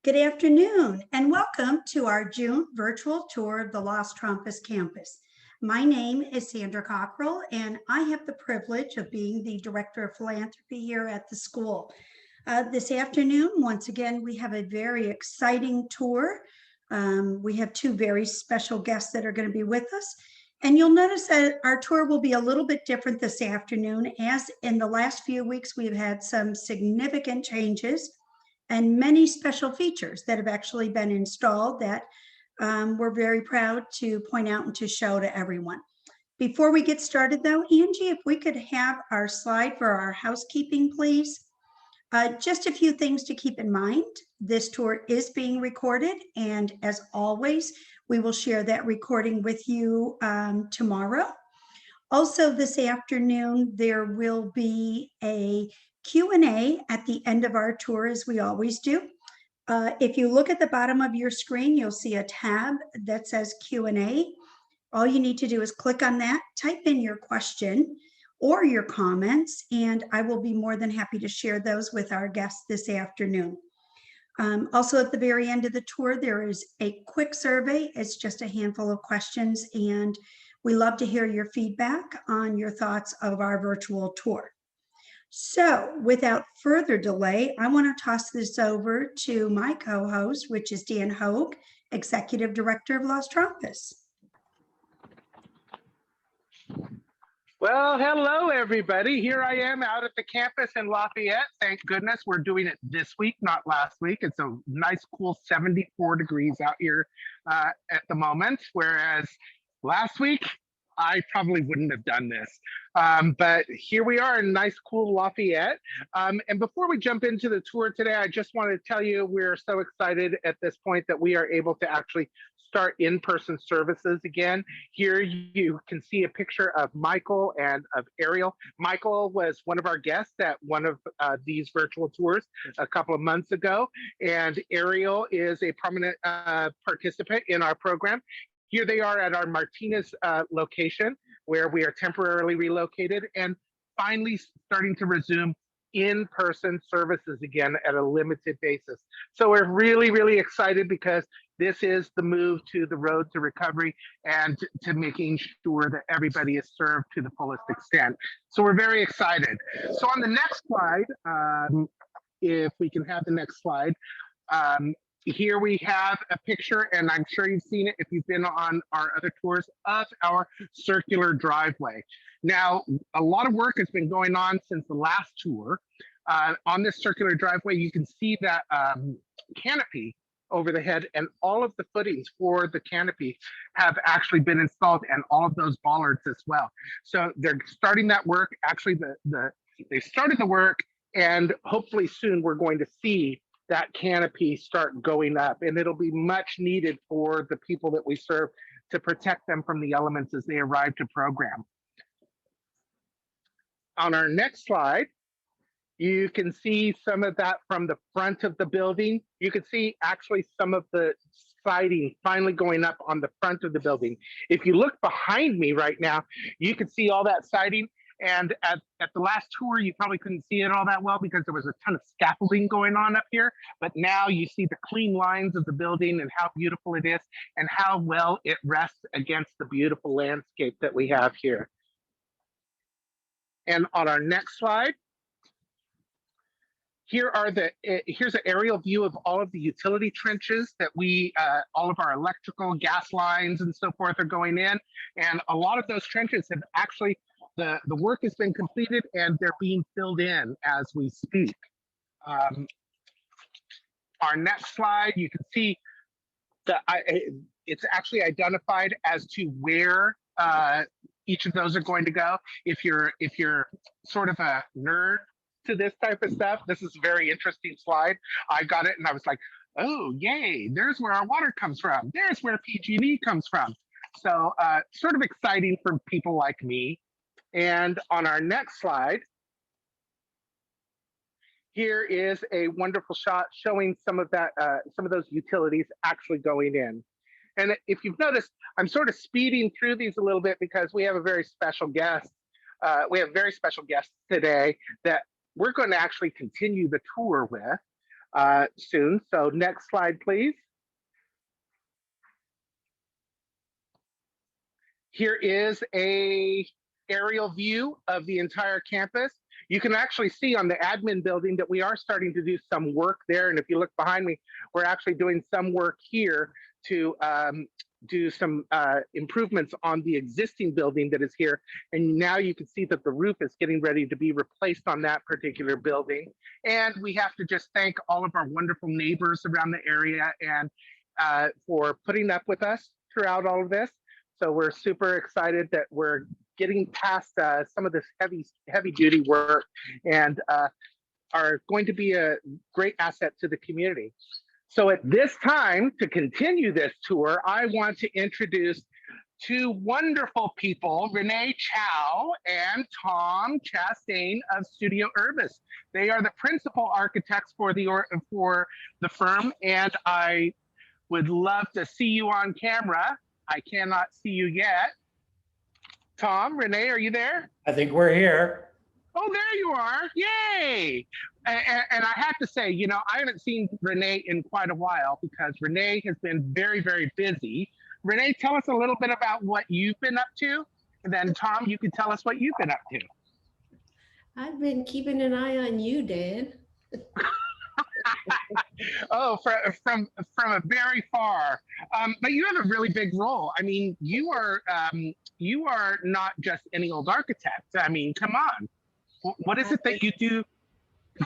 Good afternoon and welcome to our June virtual tour of the Los Trompas campus. My name is Sandra Cockrell and I have the privilege of being the Director of Philanthropy here at the school. This afternoon, once again, we have a very exciting tour. We have two very special guests that are going to be with us. And you'll notice that our tour will be a little bit different this afternoon, as in the last few weeks, we've had some significant changes and many special features that have actually been installed that we're very proud to point out and to show to everyone. Before we get started though, Angie, if we could have our slide for our housekeeping, please. Just a few things to keep in mind. This tour is being recorded, and as always, we will share that recording with you tomorrow. Also this afternoon, there will be a Q&A at the end of our tour, as we always do. If you look at the bottom of your screen, you'll see a tab that says Q&A. All you need to do is click on that, type in your question or your comments, and I will be more than happy to share those with our guests this afternoon. Also, at the very end of the tour, there is a quick survey. It's just a handful of questions, and we love to hear your feedback on your thoughts of our virtual tour. So without further delay, I want to toss this over to my co-host, which is Dan Hogue, Executive Director of Los Trompas. Well, hello, everybody. Here I am out at the campus in Lafayette. Thank goodness we're doing it this week, not last week. It's a nice, cool 74 degrees out here at the moment, whereas last week, I probably wouldn't have done this. But here we are in nice, cool Lafayette. And before we jump into the tour today, I just want to tell you we're so excited at this point that we are able to actually start in-person services again. Here you can see a picture of Michael and of Ariel. Michael was one of our guests at one of these virtual tours a couple of months ago, and Ariel is a prominent participant in our program. Here they are at our Martinez location, where we are temporarily relocated and finally starting to resume in-person services again at a limited basis. So we're really, really excited because this is the move to the road to recovery and to making sure that everybody is served to the fullest extent. So we're very excited. So on the next slide, if we can have the next slide, here we have a picture, and I'm sure you've seen it if you've been on our other tours, of our circular driveway. Now, a lot of work has been going on since the last tour. On this circular driveway, you can see that canopy over the head, and all of the footings for the canopy have actually been installed, and all of those bollards as well. So they're starting that work. Actually, they started the work, and hopefully soon we're going to see that canopy start going up, and it'll be much needed for the people that we serve to protect them from the elements as they arrive to program. On our next slide, you can see some of that from the front of the building. You can see actually some of the siding finally going up on the front of the building. If you look behind me right now, you can see all that siding. And at the last tour, you probably couldn't see it all that well because there was a ton of scaffolding going on up here. But now you see the clean lines of the building and how beautiful it is and how well it rests against the beautiful landscape that we have here. And on our next slide, here's an aerial view of all of the utility trenches that all of our electrical, gas lines and so forth are going in. And a lot of those trenches have actually, the work has been completed and they're being filled in as we speak. Our next slide, you can see that it's actually identified as to where each of those are going to go. If you're sort of a nerd to this type of stuff, this is a very interesting slide. I got it and I was like, oh, yay, there's where our water comes from. There's where PG&E comes from. So sort of exciting for people like me. And on our next slide, here is a wonderful shot showing some of those utilities actually going in. And if you've noticed, I'm sort of speeding through these a little bit because we have a very special guest. We have very special guests today that we're going to actually continue the tour with. soon. So next slide, please. Here is a aerial view of the entire campus. You can actually see on the admin building that we are starting to do some work there. And if you look behind me, we're actually doing some work here to do some improvements on the existing building that is here. And now you can see that the roof is getting ready to be replaced on that particular building. And we have to just thank all of our wonderful neighbors around the area and for putting up with us throughout all of this. So we're super excited that we're getting past some of this heavy duty work and are going to be a great asset to the community. So at this time, to continue this tour, I want to introduce two wonderful people, Renee Chou and Tom Chastain of Studio Urbis. They are the principal architects for the firm, and I would love to see you on camera. I cannot see you yet. Tom, Renee, are you there? I think we're here. Oh, there you are. Yay. And I have to say, you know, I haven't seen Renee in quite a while because Renee has been very, very busy. Renee, tell us a little bit about what you've been up to. And then Tom, you can tell us what you've been up to. I've been keeping an eye on you, Dan. Oh, from a very far, but you have a really big role. I mean, you are not just any old architect. I mean, come on, what is it that you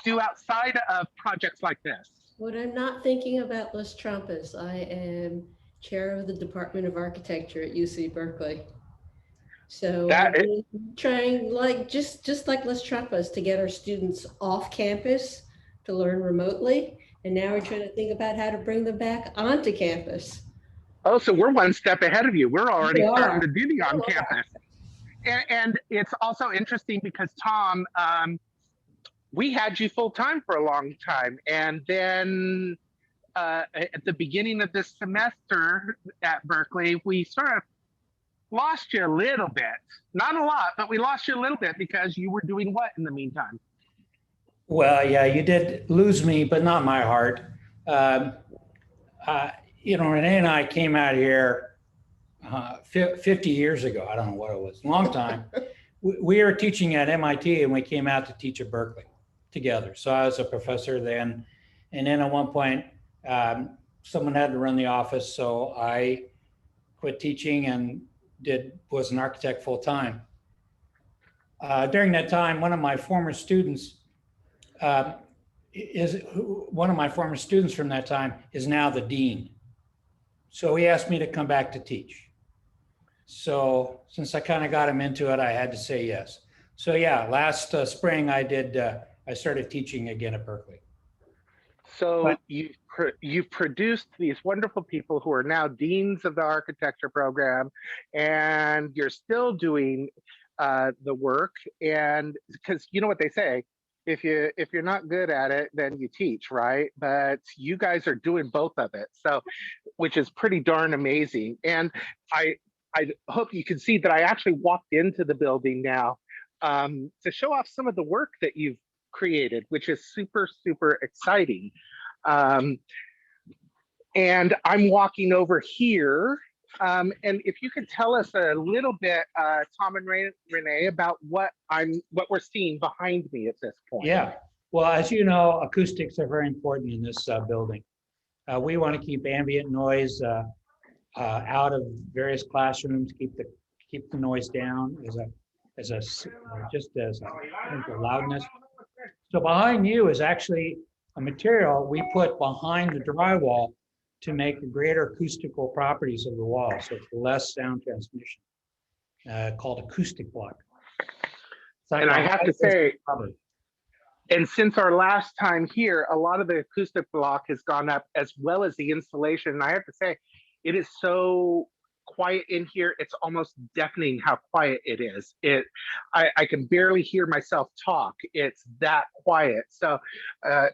do outside of projects like this? What I'm not thinking about Les Trumpas. I am chair of the Department of Architecture at UC Berkeley. So I'm trying, like just like Les Trumpas, to get our students off campus to learn remotely. And now we're trying to think about how to bring them back onto campus. Oh, so we're one step ahead of you. We're already starting to do the on campus. And it's also interesting because Tom, we had you full time for a long time. And then at the beginning of this semester at Berkeley, we sort of lost you a little bit. Not a lot, but we lost you a little bit because you were doing what in the meantime? Well, yeah, you did lose me, but not my heart. You know, Renee and I came out here 50 years ago. I don't know what it was, a long time. We were teaching at MIT and we came out to teach at Berkeley together. So I was a professor then. And then at one point, someone had to run the office. So I quit teaching and was an architect full time. During that time, one of my former students from that time is now the dean. So he asked me to come back to teach. So since I kind of got him into it, I had to say yes. So yeah, last spring I started teaching again at Berkeley. So you've produced these wonderful people who are now deans of the architecture program, and you're still doing the work. And because you know what they say, if you're not good at it, then you teach, right? But you guys are doing both of it, so which is pretty darn amazing. And I hope you can see that I actually walked into the building now to show off some of the work that you've created, which is super, super exciting. And I'm walking over here. And if you could tell us a little bit, Tom and Renee, about what we're seeing behind me at this point. Yeah, well, as you know, acoustics are very important in this building. We want to keep ambient noise out of various classrooms, keep the noise down as a loudness. So behind you is actually a material we put behind the drywall to make the greater acoustical properties of the wall, so it's less sound transmission, called Acoustic Block. And I have to say, and since our last time here, a lot of the acoustic block has gone up as well as the insulation. And I have to say, it is so quiet in here. It's almost deafening how quiet it is. I can barely hear myself talk. It's that quiet. So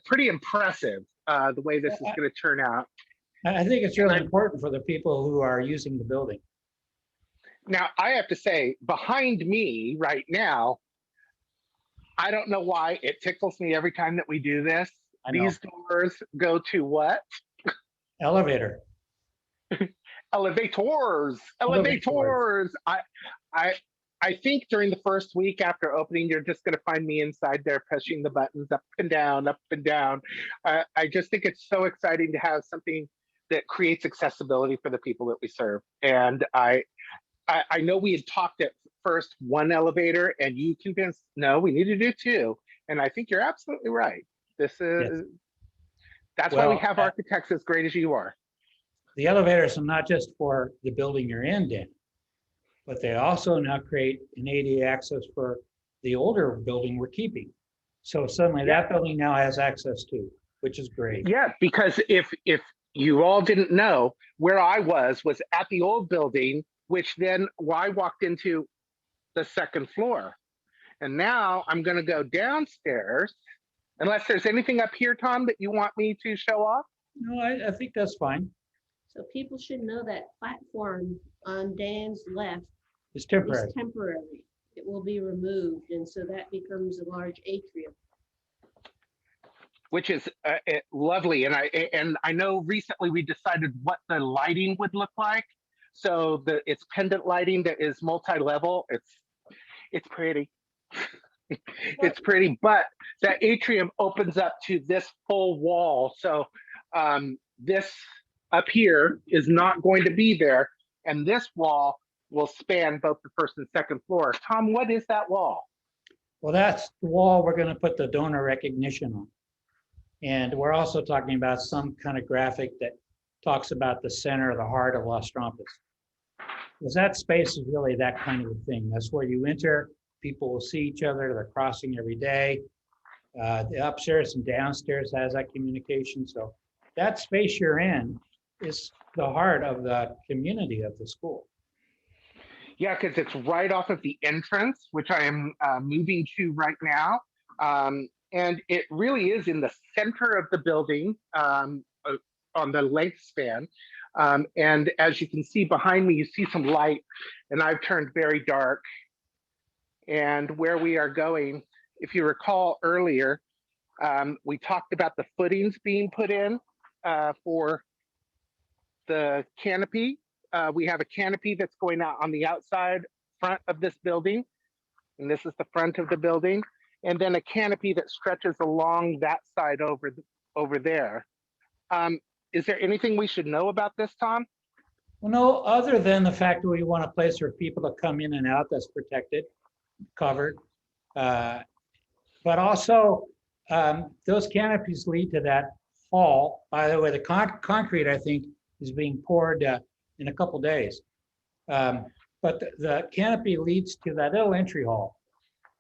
pretty impressive the way this is going to turn out. I think it's really important for the people who are using the building. Now, I have to say, behind me right now, I don't know why it tickles me every time that we do this. I know. These doors go to what? Elevator. Elevators. Elevators. I I think during the first week after opening, you're just going to find me inside there pushing the buttons up and down, up and down. I just think it's so exciting to have something that creates accessibility for the people that we serve. And I know we had talked at first one elevator, and you convinced no, we need to do two. And I think you're absolutely right. This is Yes. that's why we Well, have architects as great as you are. the elevators are not just for the building you're in, Dan, but they also now create an ADA access for the older building we're keeping. So suddenly that building now has access to, which is great. Yeah, because if you all didn't know, where I was at the old building, which then I walked into the second floor. And now I'm going to go downstairs, unless there's anything up here, Tom, that you want me to show off. No, I think that's fine. So people should know that platform on Dan's left It's temporary. is temporary. It will be removed, and so that becomes a large atrium. Which is lovely. And I know recently we decided what the lighting would look like. So it's pendant lighting that is multi-level. It's pretty. It's pretty, but that atrium opens up to this full wall. So this up here is not going to be there. And this wall will span both the first and second floor. Tom, what is that wall? Well, that's the wall we're going to put the donor recognition on. And we're also talking about some kind of graphic that talks about the center, the heart of Las Trampas. Because that space is really that kind of a thing. That's where you enter, people will see each other, they're crossing every day. The upstairs and downstairs has that communication. So that space you're in is the heart of the community of the school. Yeah, because it's right off of the entrance, which I am moving to right now. And it really is in the center of the building on the length span. And as you can see behind me, you see some light, and I've turned very dark. And where we are going, if you recall earlier, we talked about the footings being put in for the canopy. We have a canopy that's going out on the outside front of this building. And this is the front of the building. And then a canopy that stretches along that side over there. Is there anything we should know about this, Tom? Well, no, other than the fact that we want a place for people to come in and out that's protected, covered. But also, those canopies lead to that hall. By the way, the concrete, I think, is being poured in a couple days. But the canopy leads to that little entry hall.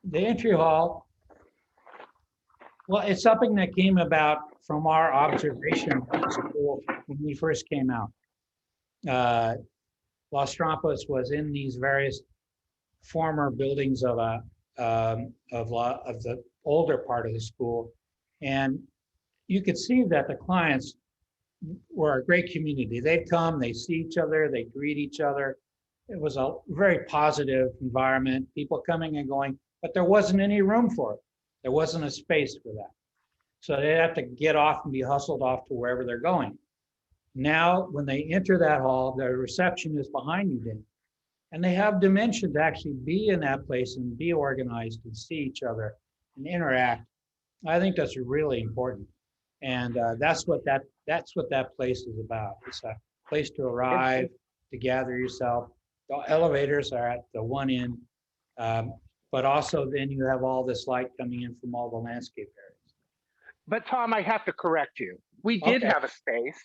The entry hall, well, it's something that came about from our observation of the school when we first came out. Las Trampas was in these various former buildings of the older part of the school, and you could see that the clients were a great community. They'd come, they see each other, they greet each other. It was a very positive environment, people coming and going, but there wasn't any room for it. There wasn't a space for that. So they'd have to get off and be hustled off to wherever they're going. Now, when they enter that hall, the reception is behind you, Dan. And they have dimension to actually be in that place and be organized and see each other and interact. I think that's really important. And that's what that place is about. It's a place to arrive, to gather yourself. The elevators are at the one end, but also then you have all this light coming in from all the landscape areas. But Tom, I have to correct you. We did have a space.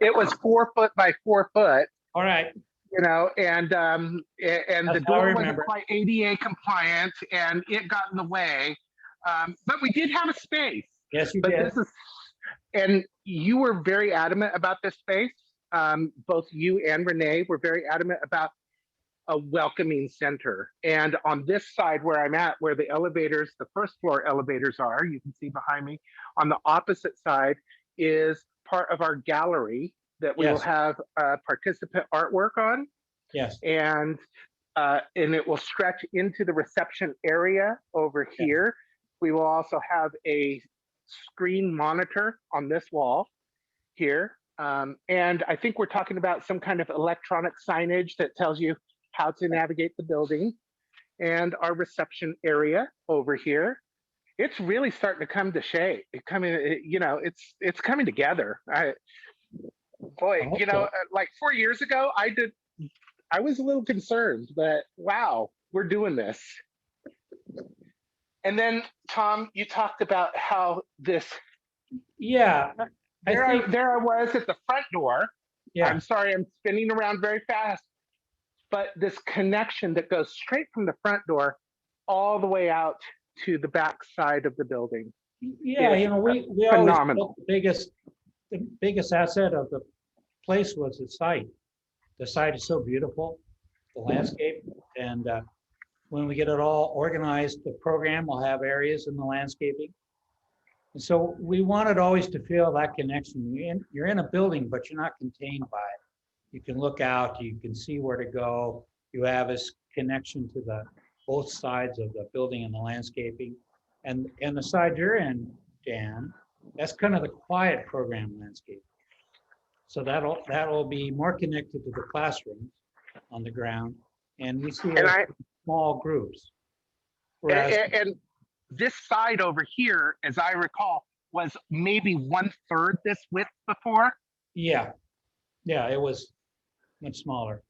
It was 4 foot by 4 foot. All right. You know, and the door wasn't quite ADA compliant, and it got in the way. But we did have a space. Yes, you did. And you were very adamant about this space. Both you and Renee were very adamant about a welcoming center. And on this side where I'm at, where the elevators, the first floor elevators are, you can see behind me, on the opposite side is part of our gallery that we will have participant artwork on. Yes. And it will stretch into the reception area over here. We will also have a screen monitor on this wall here. And I think we're talking about some kind of electronic signage that tells you how to navigate the building, and our reception area over here. It's really starting to come to shape. It's coming together. Like 4 years ago, I was a little concerned, but wow, we're doing this. And then Tom, you talked about how this. Yeah, There I was at the front door. yeah. I'm sorry, I'm spinning around very fast. But this connection that goes straight from the front door all the way out to the back side of the building. Yeah, is you know, we always phenomenal. felt the biggest asset of the place was the site. The site is so beautiful, the landscape, and when we get it all organized, the program will have areas in the landscaping. And so we wanted always to feel that connection. You're in a building, but you're not contained by it. You can look out, you can see where to go. You have this connection to the both sides of the building and the landscaping. And the side you're in, Dan, that's kind of the quiet program landscape. So that'll be more connected to the classrooms on the ground. And we see small groups. Whereas, And this side over here, as I recall, was maybe 1/3 this width before. yeah, it was much smaller.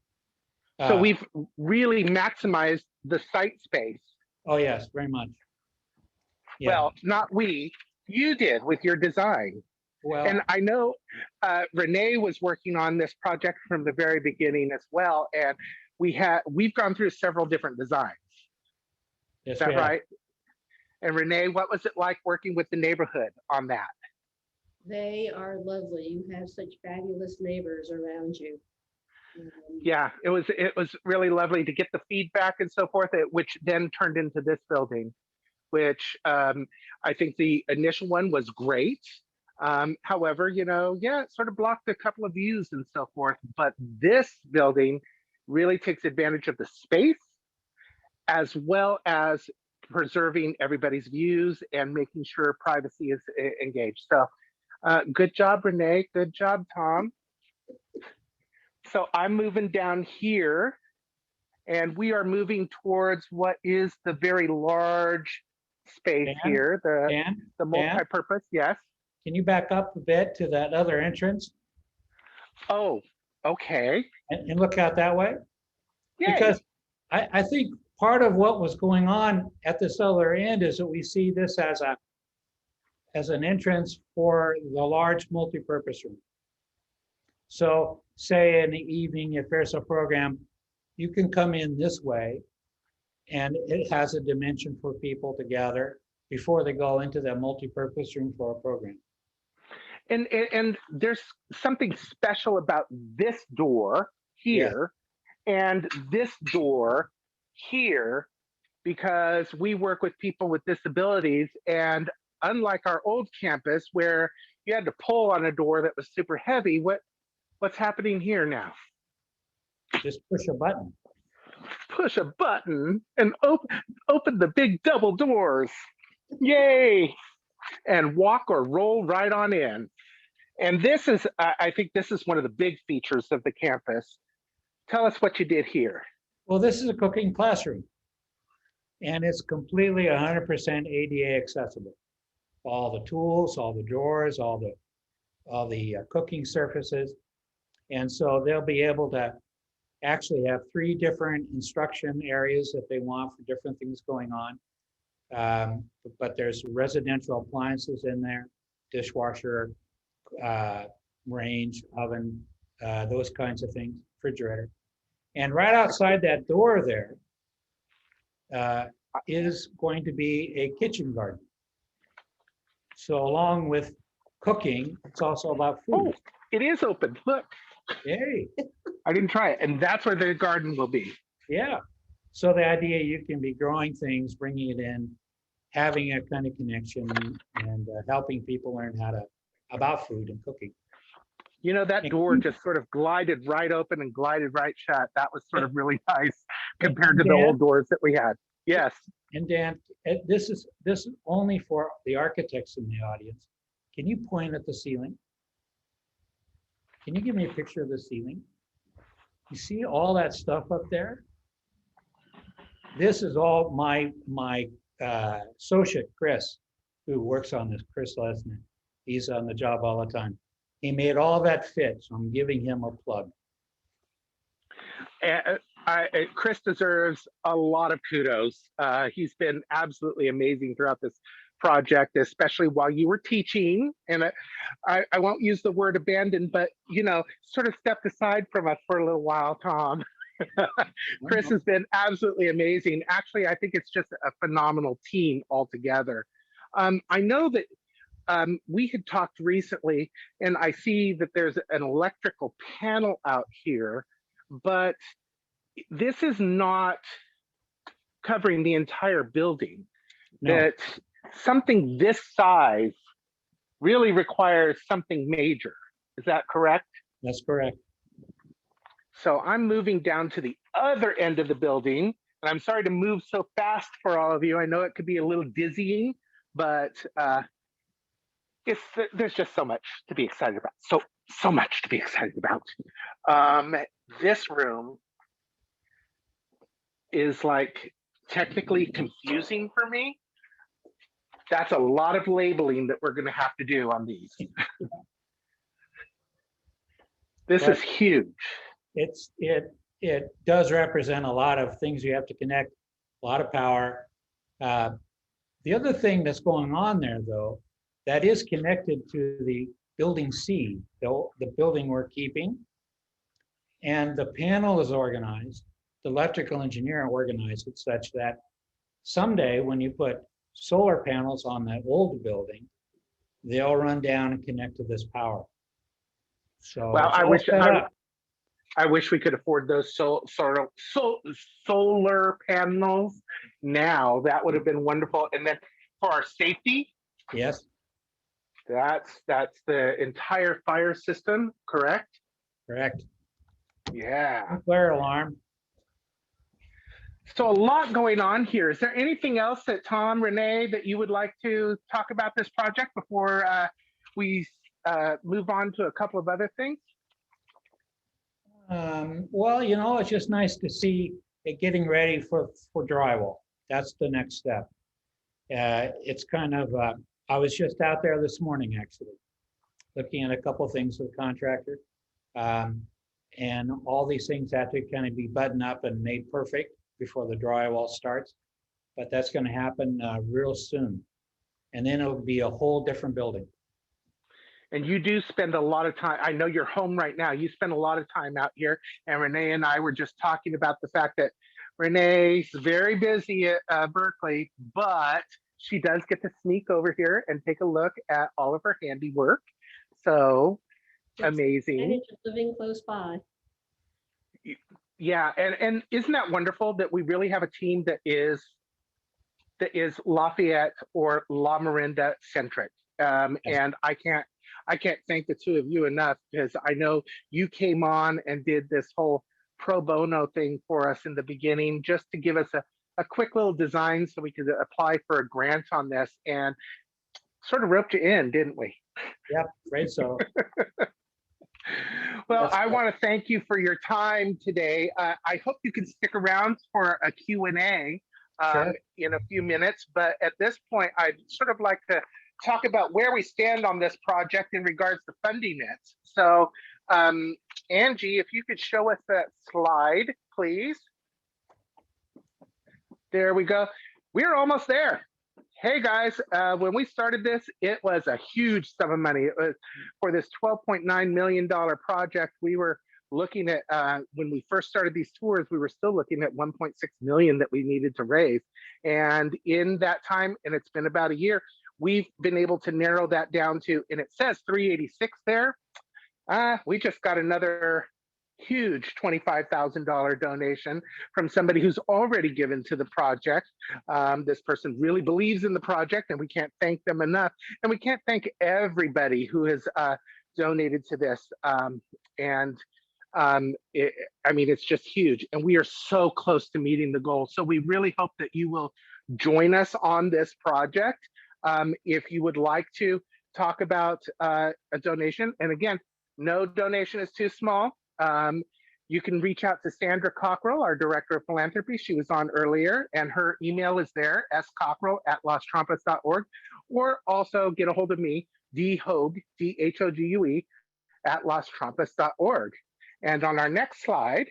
So we've really maximized the site space. Oh yes, very much. Yeah. Well, not we, you did with your design. Well, And I know Renee was working on this project from the very beginning as well. And we've gone through several different designs. yes, Is that we have. right? And Renee, what was it like working with the neighborhood on that? They are lovely. You have such fabulous neighbors around you. Yeah, it was really lovely to get the feedback and so forth, which then turned into this building, which I think the initial one was great. However, it sort of blocked a couple of views and so forth. But this building really takes advantage of the space as well as preserving everybody's views and making sure privacy is engaged. So good job, Renee. Good job, Tom. So I'm moving down here, and we are moving towards what is the very large space Dan? here, Dan, the multi-purpose. Yes. can you back up a bit to that other entrance Oh, okay. and look out that way? Yay. Because I think part of what was going on at this other end is that we see this as an entrance for the large multipurpose room. So say in the evening, if there's a program, you can come in this way, and it has a dimension for people to gather before they go into the multipurpose room for a program. And there's something special about this door here and this door here, because we work with people with disabilities, and unlike our old campus where you had to pull on a door that was super heavy, what's happening here now? Just push a button. Push a button and open the big double doors. Yay! And walk or roll right on in. And this is, I think this is one of the big features of the campus. Tell us what you did here. Well, this is a cooking classroom, and it's completely 100% ADA accessible. All the tools, all the drawers, all the cooking surfaces. And so they'll be able to actually have 3 different instruction areas if they want for different things going on. But there's residential appliances in there, dishwasher, range, oven, those kinds of things, refrigerator. And right outside that door there is going to be a kitchen garden. So along with cooking, it's also about food. Oh, it is open. Look. Yay. I didn't try it. And that's where the garden will be. Yeah. So the idea, you can be growing things, bringing it in, having a kind of connection, and helping people learn about food and cooking. That door just sort of glided right open and glided right shut. That was sort of really nice compared to the old doors that we had. Yes. And Dan, this is only for the architects in the audience. Can you point at the ceiling? Can you give me a picture of the ceiling? You see all that stuff up there? This is all my associate, Chris, who works on this, Chris Lesnick. He's on the job all the time. He made all that fit, so I'm giving him a plug. Chris deserves a lot of kudos. He's been absolutely amazing throughout this project, especially while you were teaching. And I won't use the word abandoned, but sort of stepped aside from us for a little while, Tom. Chris has been absolutely amazing. Actually, I think it's just a phenomenal team altogether. I know that we had talked recently, and I see that there's an electrical panel out here, but this is not covering the entire building. No. That something this size really requires something major. Is that correct? That's correct. So I'm moving down to the other end of the building, and I'm sorry to move so fast for all of you. I know it could be a little dizzying, but there's just so much to be excited about. So much to be excited about. This room is like technically confusing for me. That's a lot of labeling that we're going to have to do on these. This is huge. It does represent a lot of things you have to connect, a lot of power. The other thing that's going on there, though, that is connected to the building C, the building we're keeping, and the panel is organized. The electrical engineer organized it such that someday when you put solar panels on that old building, they'll run down and connect to this power. So well, I wish we could afford those solar panels now. That would have been wonderful. And then for our safety, yes, that's the entire fire system, correct? Correct. Yeah. Flare alarm. So a lot going on here. Is there anything else that Tom, Renee, that you would like to talk about this project before we move on to a couple of other things? Well, it's just nice to see it getting ready for drywall. That's the next step. It's kind of, I was just out there this morning, actually, looking at a couple of things with the contractor. And all these things have to kind of be buttoned up and made perfect before the drywall starts. But that's going to happen real soon. And then it'll be a whole different building. And you do spend a lot of time. I know you're home right now. You spend a lot of time out here. And Renee and I were just talking about the fact that Renee's very busy at Berkeley, but she does get to sneak over here and take a look at all of her handiwork. So amazing. Living close by. Yeah, and isn't that wonderful that we really have a team that is Lafayette or La Miranda centric. And I can't thank the two of you enough, because I know you came on and did this whole pro bono thing for us in the beginning, just to give us a quick little design so we could apply for a grant on this, and sort of roped you in, didn't we? Yep, right. So. Well, I want to thank you for your time today. I hope you can stick around for a Q&A Sure. in a few minutes. But at this point, I'd sort of like to talk about where we stand on this project in regards to funding it. So, Angie, if you could show us that slide, please. There we go. We're almost there. Hey guys, when we started this, it was a huge sum of money. It was for this $12.9 million project. We were looking at, when we first started these tours, we were still looking at 1.6 million that we needed to raise. And in that time, and it's been about a year, we've been able to narrow that down to, and it says 386 there. We just got another huge $25,000 donation from somebody who's already given to the project. This person really believes in the project, and we can't thank them enough. And we can't thank everybody who has donated to this. I mean, it's just huge. And we are so close to meeting the goal. So we really hope that you will join us on this project. If you would like to talk about a donation, and again, no donation is too small. You can reach out to Sandra Cockrell, our Director of Philanthropy. She was on earlier, and her email is there, scockrell@lostrumpets.org, or also get a hold of me, dhogue, DHOGUE, @losttrumpets.org. And on our next slide,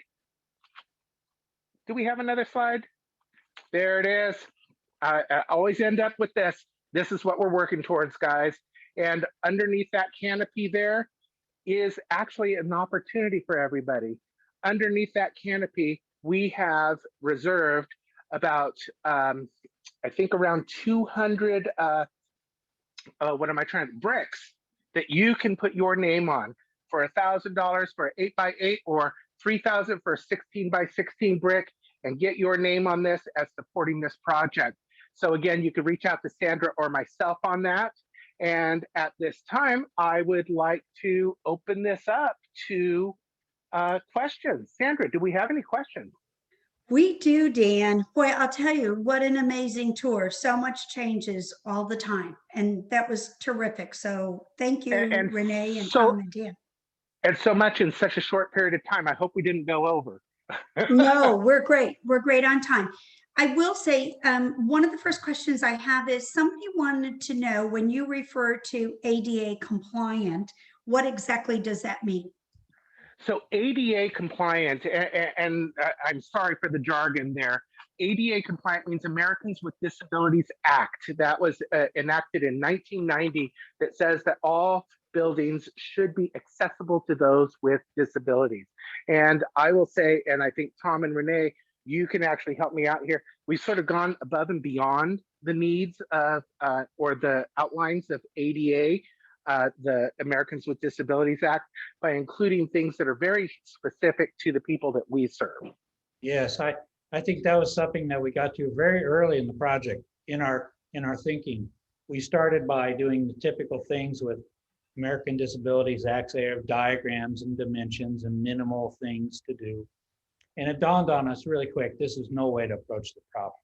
do we have another slide? There it is. I always end up with this. This is what we're working towards, guys. And underneath that canopy there is actually an opportunity for everybody. Underneath that canopy, we have reserved about, I think around 200, bricks that you can put your name on for $1,000 for an 8x8 or $3,000 for a 16x16 brick, and get your name on this as supporting this project. So again, you can reach out to Sandra or myself on that. And at this time, I would like to open this up to questions. Sandra, do we have any questions? We do, Dan. Boy, I'll tell you, what an amazing tour. So much changes all the time. And that was terrific. So thank you, And Renee and so- Tom and Dan. And so much in such a short period of time. I hope we didn't go over. No, we're great. We're great on time. I will say, one of the first questions I have is somebody wanted to know, when you refer to ADA compliant, what exactly does that mean? So ADA compliant, and I'm sorry for the jargon there. ADA compliant means Americans with Disabilities Act. That was enacted in 1990, that says that all buildings should be accessible to those with disabilities. And I will say, and I think Tom and Renee, you can actually help me out here. We've sort of gone above and beyond the needs of, or the outlines of ADA, the Americans with Disabilities Act, by including things that are very specific to the people that we serve. Yes, I think that was something that we got to very early in the project in our thinking. We started by doing the typical things with American Disabilities Act. They have diagrams and dimensions and minimal things to do. And it dawned on us really quick, this is no way to approach the problem.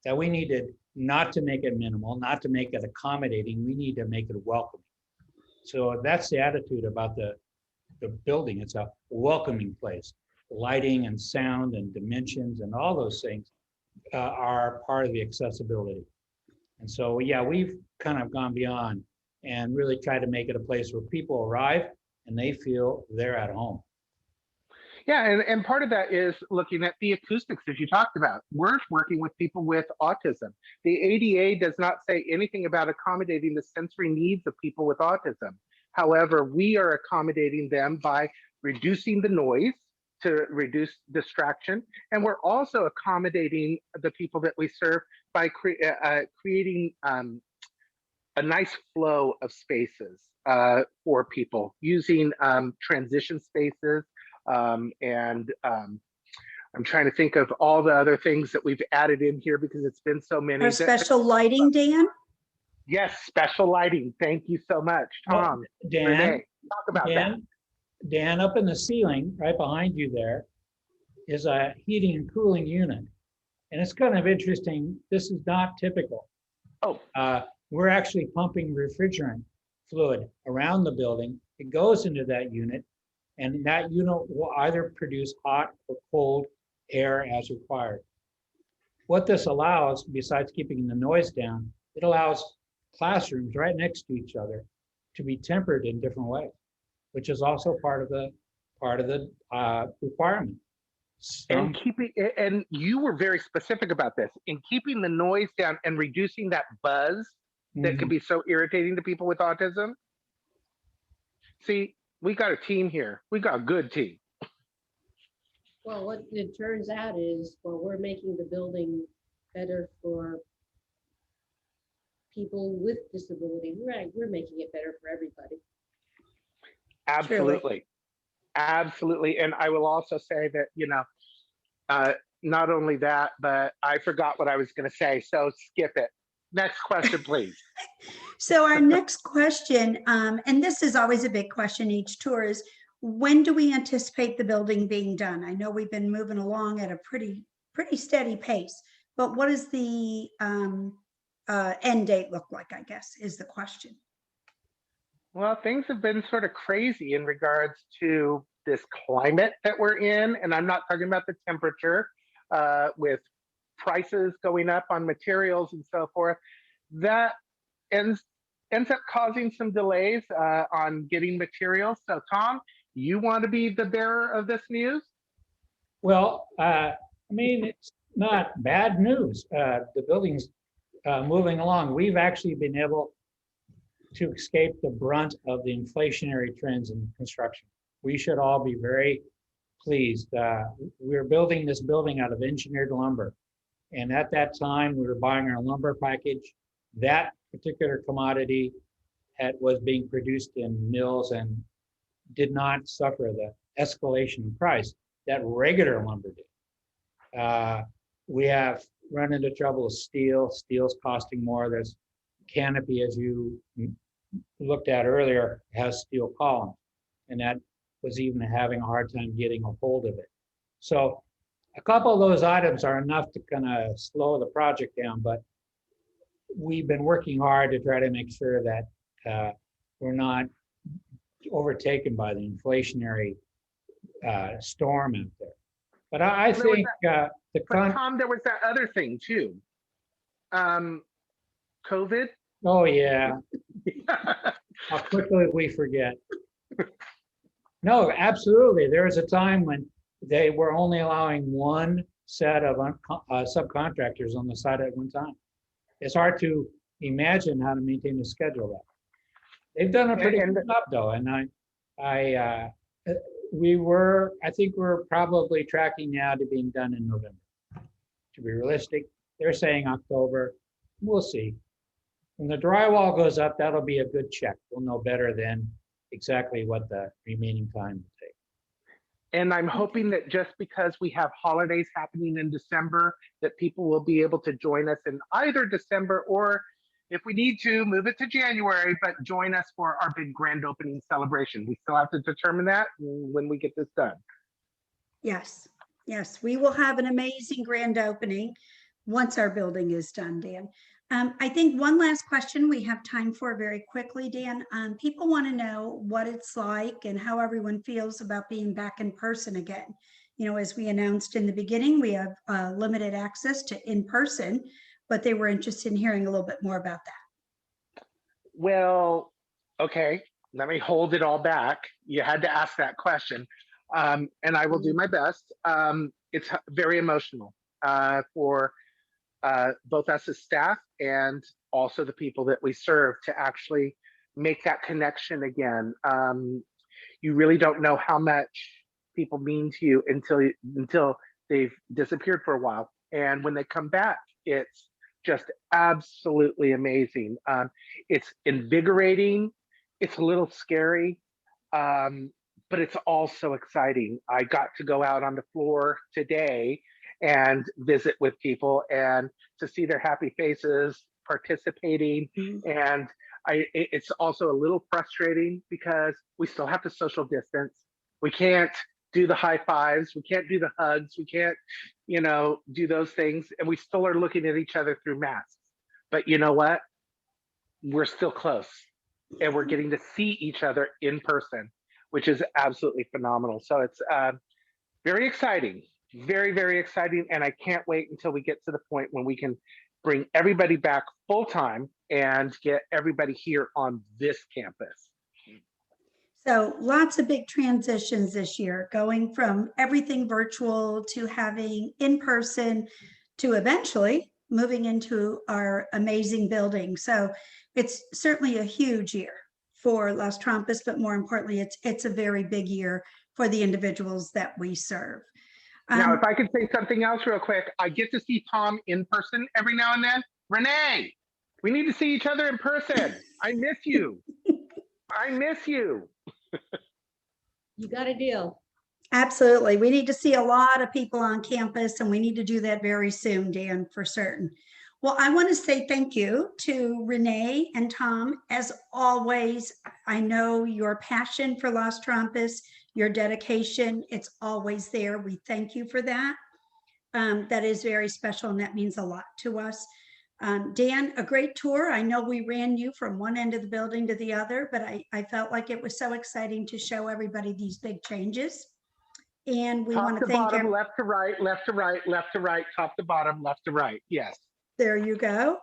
That we needed not to make it minimal, not to make it accommodating, we need to make it welcoming. So that's the attitude about the building. It's a welcoming place. Lighting and sound and dimensions and all those things are part of the accessibility. And so, yeah, we've kind of gone beyond and really tried to make it a place where people arrive and they feel they're at home. Yeah, and part of that is looking at the acoustics, as you talked about. We're working with people with autism. The ADA does not say anything about accommodating the sensory needs of people with autism. However, we are accommodating them by reducing the noise to reduce distraction. And we're also accommodating the people that we serve by creating a nice flow of spaces for people, using transition spaces. And I'm trying to think of all the other things that we've added in here, because it's been so many. Or special lighting, Dan? Yes, special lighting. Thank you so much, Tom. Dan, Renee, talk about that. Dan, up in the ceiling, right behind you there, is a heating and cooling unit. And it's kind of interesting. This is not typical. Oh. We're actually pumping refrigerant fluid around the building. It goes into that unit, and that unit will either produce hot or cold air as required. What this allows, besides keeping the noise down, it allows classrooms right next to each other to be tempered in different ways, which is also part of the requirement. And you were very specific about this, in keeping the noise down and reducing that buzz that can be so irritating to people with autism. See, we got a team here. We got a good team. Well, what it turns out is, well, we're making the building better for people with disabilities. Right, we're making it better for everybody. Absolutely. Truly. Absolutely. And I will also say that, not only that, but I forgot what I was going to say. So skip it. Next question, please. So our next question, and this is always a big question each tour, is when do we anticipate the building being done? I know we've been moving along at a pretty steady pace, but what does the end date look like, I guess, is the question. Well, things have been sort of crazy in regards to this climate that we're in. And I'm not talking about the temperature, with prices going up on materials and so forth. That ends up causing some delays on getting materials. So Tom, you want to be the bearer of this news? Well, I mean, it's not bad news. The building's moving along. We've actually been able to escape the brunt of the inflationary trends in construction. We should all be very pleased. We're building this building out of engineered lumber. And at that time, we were buying our lumber package. That particular commodity was being produced in mills and did not suffer the escalation in price that regular lumber did. We have run into trouble with steel. Steel's costing more. There's canopy, as you looked at earlier, has steel columns, and that was even having a hard time getting a hold of it. So a couple of those items are enough to kind of slow the project down, but we've been working hard to try to make sure that we're not overtaken by the inflationary storm out there. But I think Tom, there was that other thing too. COVID. Oh yeah. How quickly we forget. No, absolutely. There was a time when they were only allowing one set of subcontractors on the site at one time. It's hard to imagine how to maintain the schedule that. They've done a pretty good job though, and I think we're probably tracking now to being done in November. To be realistic, they're saying October. We'll see. When the drywall goes up, that'll be a good check. We'll know better then exactly what the remaining time will take. And I'm hoping that just because we have holidays happening in December, that people will be able to join us in either December, or if we need to, move it to January, but join us for our big grand opening celebration. We still have to determine that when we get this done. Yes, yes, we will have an amazing grand opening once our building is done, Dan. I think one last question we have time for very quickly, Dan. People want to know what it's like and how everyone feels about being back in person again. You know, as we announced in the beginning, we have limited access to in-person, but they were interested in hearing a little bit more about that. Well, okay, let me hold it all back. You had to ask that question, and I will do my best. It's very emotional for both us as staff and also the people that we serve to actually make that connection again. You really don't know how much people mean to you until they've disappeared for a while. And when they come back, it's just absolutely amazing. It's invigorating. It's a little scary, but it's also exciting. I got to go out on the floor today and visit with people and to see their happy faces participating. And it's also a little frustrating because we still have to social distance. We can't do the high fives. We can't do the hugs. We can't, do those things. And we still are looking at each other through masks. But you know what? We're still close and we're getting to see each other in person, which is absolutely phenomenal. So it's very exciting. Very, very exciting. And I can't wait until we get to the point when we can bring everybody back full time and get everybody here on this campus. So lots of big transitions this year, going from everything virtual to having in person to eventually moving into our amazing building. So it's certainly a huge year for Las Trampas, but more importantly, it's a very big year for the individuals that we serve. Now, if I could say something else real quick, I get to see Tom in person every now and then. Renee, we need to see each other in person. I miss you. I miss you. You got a deal. Absolutely. We need to see a lot of people on campus, and we need to do that very soon, Dan, for certain. Well, I want to say thank you to Renee and Tom. As always, I know your passion for Las Trampas, your dedication, it's always there. We thank you for that. that is very special, and that means a lot to us. Dan, a great tour. I know we ran you from one end of the building to the other, but I felt like it was so exciting to show everybody these big changes. And we want Top to to thank bottom, left to right, left to right, left to right, top to bottom, left to right. Yes. There you go.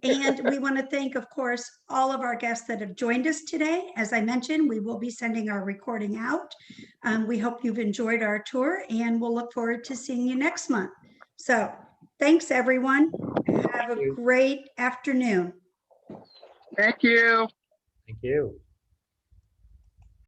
And we want to thank, of course, all of our guests that have joined us today. As I mentioned, we will be sending our recording out. We hope you've enjoyed our tour, and we'll look forward to seeing you next month. So thanks, everyone. Have a great afternoon. Thank you. Thank you.